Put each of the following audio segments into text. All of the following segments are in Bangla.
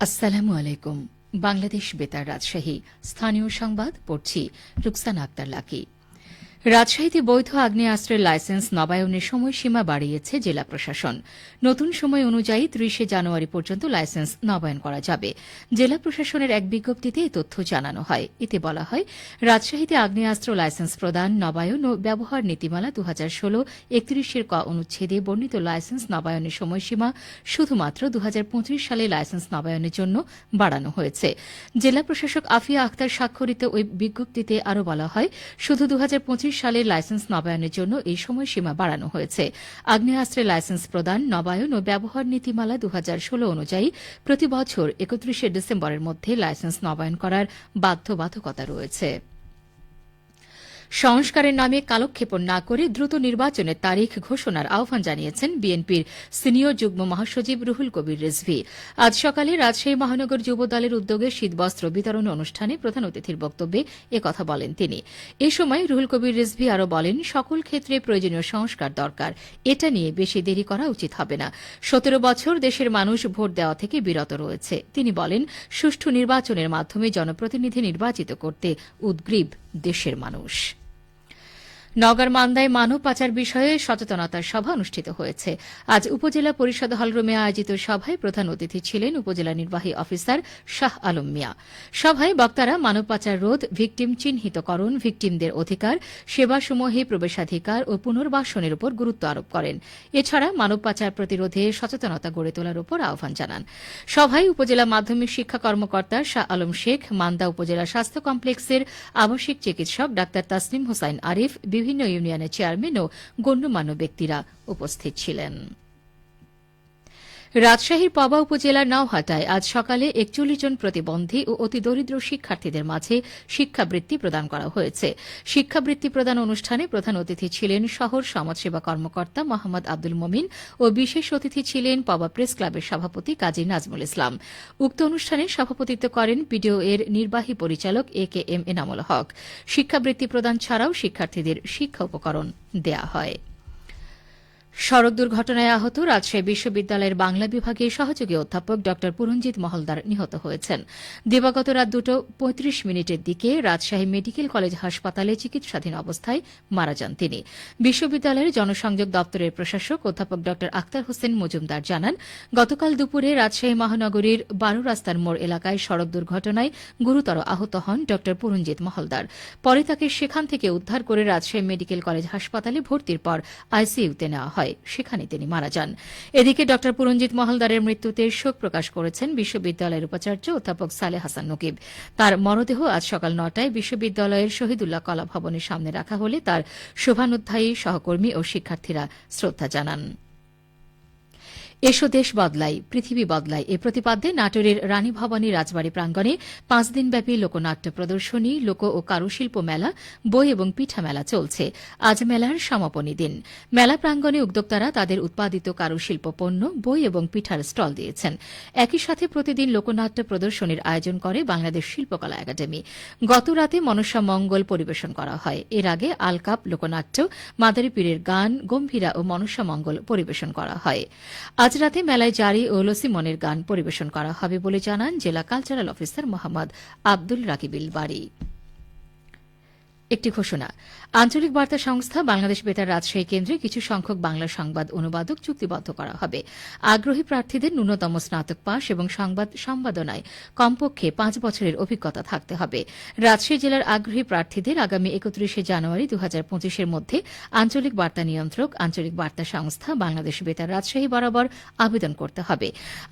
আসসালামু আলাইকুম। বাংলাদেশ বেতার রাজশাহী স্থানীয় সংবাদ পড়ছি রুকসানা আক্তার লাকি। রাজশাহীতে বৈধ আগ্নেয়াস্ত্রের লাইসেন্স নবায়নের সময়সীমা বাড়িয়েছে জেলা প্রশাসন। নতুন সময় অনুযায়ী ৩০ জানুয়ারি পর্যন্ত লাইসেন্স নবায়ন করা যাবে। জেলা প্রশাসনের এক বিজ্ঞপ্তিতে এই তথ্য জানানো হয়। এতে বলা হয়, রাজশাহীতে আগ্নেয়াস্ত্র লাইসেন্স প্রদান, নবায়ন ও ব্যবহার নীতিমালা ২০১৬ ৩১ ক অনুচ্ছেদে বর্ণিত লাইসেন্স নবায়নের সময়সীমা শুধুমাত্র ২০২৫ সালে লাইসেন্স নবায়নের জন্য বাড়ানো হয়েছে। জেলা প্রশাসক আফিয়া আক্তার স্বাক্ষরিত ওই বিজ্ঞপ্তিতে আরও বলা হয়, শুধু ২০২৫ সালের লাইসেন্স নবায়নের জন্য এই সময়সীমা বাড়ানো হয়েছে। আগ্নেয়াস্ত্রের লাইসেন্স প্রদান, নবায়ন ও ব্যবহার নীতিমালা ২০১৬ অনুযায়ী প্রতি বছর ৩১ ডিসেম্বরের মধ্যে লাইসেন্স নবায়ন করার বাধ্যবাধকতা রয়েছে। সংস্কারের নামে কালক্ষেপণ না করে দ্রুত নির্বাচনের তারিখ ঘোষণার আহ্বান জানিয়েছেন বিএনপির সিনিয়র যুগ্ম মহাসচিব রুহুল কবির রিজভী। আজ সকালে রাজশাহী মহানগর যুব দলের উদ্যোগে শীতবস্ত্র বিতরণ অনুষ্ঠানে প্রধান অতিথির বক্তব্যে একথা বলেন তিনি। এ সময় রুহুল কবির রিজভী আরও বলেন, সকল ক্ষেত্রে প্রয়োজনীয় সংস্কার দরকার। এটা নিয়ে বেশি দেরি করা উচিত হবে না। ১৭ বছর দেশের মানুষ ভোট দেওয়া থেকে বিরত রয়েছে। তিনি বলেন, সুষ্ঠু নির্বাচনের মাধ্যমে জনপ্রতিনিধি নির্বাচিত করতে উদগ্রীব দেশের মানুষ। নওগাঁর মান্দায় মানব পাচার বিষয়ে সচেতনতার সভা অনুষ্ঠিত হয়েছে। আজ উপজেলা পরিষদ হলরুমে আয়োজিত সভায় প্রধান অতিথি ছিলেন উপজেলা নির্বাহী অফিসার শাহ আলম মিয়া। সভায় বক্তারা মানব পাচার রোধ, ভিকটিম চিহ্নিতকরণ, ভিকটিমদের অধিকার, সেবাসমূহে প্রবেশাধিকার ও পুনর্বাসনের উপর গুরুত্ব আরোপ করেন। এছাড়া মানব পাচার প্রতিরোধে সচেতনতা গড়ে তোলার উপর আহ্বান জানান। সভায় উপজেলা মাধ্যমিক শিক্ষা কর্মকর্তা শাহ আলম শেখ, মান্দা উপজেলা স্বাস্থ্য কমপ্লেক্সের আবাসিক চিকিৎসক ডাক্তার তাসনিম হোসাইন আরিফ, বিভিন্ন ইউনিয়নের চেয়ারম্যান ও গণ্যমান্য ব্যক্তিরা উপস্থিত ছিলেন। রাজশাহীর পবা উপজেলার নাওহাটায় আজ সকালে ৪১ জন প্রতিবন্ধী ও অতি দরিদ্র শিক্ষার্থীদের মাঝে শিক্ষাবৃত্তি প্রদান করা হয়েছে। শিক্ষাবৃত্তি প্রদান অনুষ্ঠানে প্রধান অতিথি ছিলেন শহর সমাজসেবা কর্মকর্তা মোহাম্মদ আব্দুল মমিন ও বিশেষ অতিথি ছিলেন পবা প্রেস ক্লাবের সভাপতি কাজী নাজমুল ইসলাম। উক্ত অনুষ্ঠানে সভাপতিত্ব করেন বিডিও এর নির্বাহী পরিচালক একেএম এনামুল হক। শিক্ষাবৃত্তি প্রদান ছাড়াও শিক্ষার্থীদের শিক্ষা উপকরণ দেয়া হয়। সড়ক দুর্ঘটনায় আহত রাজশাহী বিশ্ববিদ্যালয়ের বাংলা বিভাগের সহযোগী অধ্যাপক ড পুরঞ্জিত মহলদার নিহত হয়েছেন। দিবাগত রাত ২:৩৫ দিকে রাজশাহী মেডিকেল কলেজ হাসপাতালে চিকিৎসাধীন অবস্থায় মারা যান তিনি। বিশ্ববিদ্যালয়ের জনসংযোগ দপ্তরের প্রশাসক অধ্যাপক ড আক্তার হোসেন মজুমদার জানান, গতকাল দুপুরে রাজশাহী মহানগরীর ১২ রাস্তার মোড় এলাকায় সড়ক দুর্ঘটনায় গুরুতর আহত হন ড পুরঞ্জিত মহলদার। পরে তাকে সেখান থেকে উদ্ধার করে রাজশাহী মেডিকেল কলেজ হাসপাতালে ভর্তির পর আইসিইউতে নেওয়া হয়। সেখানে তিনি মারা যান। এদিকে ড পুরঞ্জিত মহলদারের মৃত্যুতে শোক প্রকাশ করেছেন বিশ্ববিদ্যালয়ের উপাচার্য অধ্যাপক সালেহ হাসান নকিব। তার মরদেহ আজ সকাল ৯টায় বিশ্ববিদ্যালয়ের শহীদুল্লাহ কলা ভবনের সামনে রাখা হলে তার শোভানুধ্যায়ী সহকর্মী ও শিক্ষার্থীরা শ্রদ্ধা জানান। এসো দেশ বদলাই, পৃথিবী বদলাই এ প্রতিপাদ্যে নাটোরের রানী ভবানী রাজবাড়ী প্রাঙ্গণে ৫ দিনব্যাপী লোকনাট্য প্রদর্শনী, লোক ও কারুশিল্প মেলা, বই এবং পিঠা মেলা চলছে। আজ মেলার সমাপনী দিন। মেলা প্রাঙ্গণে উদ্যোক্তারা তাদের উৎপাদিত কারুশিল্প পণ্য, বই এবং পিঠার স্টল দিয়েছেন। একই সাথে প্রতিদিন লোকনাট্য প্রদর্শনীর আয়োজন করে বাংলাদেশ শিল্পকলা একাডেমি। গত রাতে মনসা মঙ্গল পরিবেশন করা হয়। এর আগে আলকাপ লোকনাট্য, মাদারী পীরের গান, গম্ভীরা ও মনসা মঙ্গল পরিবেশন করা হয়। আজ রাতে মেলায় জারি ও লসিমনের গান পরিবেশন করা হবে বলে জানান জেলা কালচারাল অফিসার মোহাম্মদ আব্দুল রাকিবিল বাড়ি। একটি ঘোষণা, আঞ্চলিক বার্তা সংস্থা বাংলাদেশ বেতার রাজশাহী কেন্দ্রে কিছু সংখ্যক বাংলা সংবাদ অনুবাদক চুক্তিবদ্ধ করা হবে। আগ্রহী প্রার্থীদের ন্যূনতম স্নাতক পাস এবং সংবাদ সম্পাদনায় কমপক্ষে ৫ বছরের অভিজ্ঞতা থাকতে হবে। রাজশাহী জেলার আগ্রহী প্রার্থীদের আগামী ৩১ জানুয়ারি ২০২৫ মধ্যে আঞ্চলিক বার্তা নিয়ন্ত্রক, আঞ্চলিক বার্তা সংস্থা বাংলাদেশ বেতার রাজশাহী বরাবর আবেদন করতে হবে।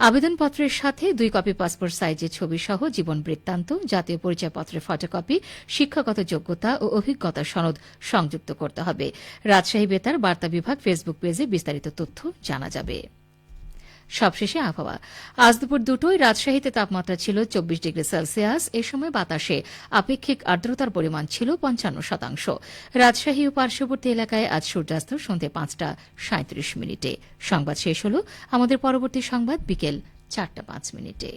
আবেদনপত্রের সাথে ২ কপি পাসপোর্ট সাইজের ছবি সহ জীবন বৃত্তান্ত, জাতীয় পরিচয়পত্রের ফটোকপি, শিক্ষাগত যোগ্যতা ও অভিজ্ঞতা সনদ সংযুক্ত করতে হবে। রাজশাহী বেতার বার্তা বিভাগ ফেসবুক পেজে বিস্তারিত তথ্য জানা যাবে। সবশেষে আবহাওয়া। আজ দুপুর ২টোয় রাজশাহীতে তাপমাত্রা ছিল ২৪ ডিগ্রি সেলসিয়াস। এ সময় বাতাসে আপেক্ষিক আর্দ্রতার পরিমাণ ছিল ৫৫%। রাজশাহী ও পার্শ্ববর্তী এলাকায় আজ সূর্যাস্ত সন্ধ্যে ৫টা ৩৭ মিনিটে। সংবাদ শেষ হল। আমাদের পরবর্তী সংবাদ বিকেল ৪টা ৫ মিনিটে।